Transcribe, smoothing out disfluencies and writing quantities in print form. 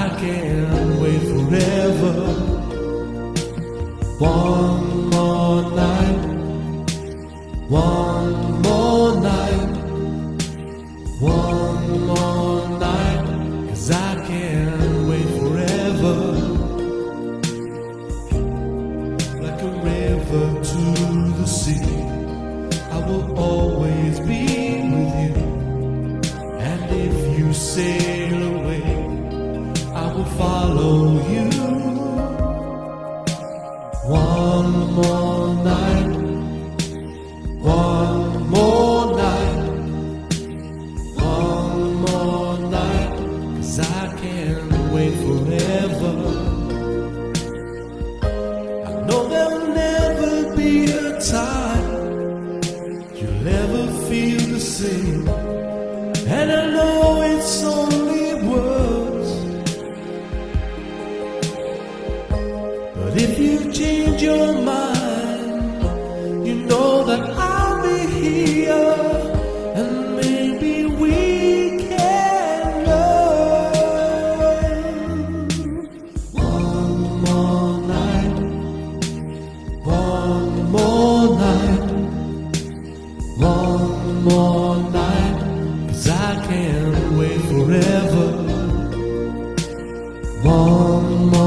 I can't wait forever. One more night, one more night, one more night, 'cause I can't wait forever. Like a river to the sea, I will always be with you. And if you sail away, I will follow you. One more night, one more night, one more night, 'cause I can't wait forever. I know there'll never be a time you'll ever feel the same, and I know it's only words, but if you change your mind, you know that I'll be here, and maybe we can learn. One more night, one more night, one more night, 'cause I can't wait forever. One more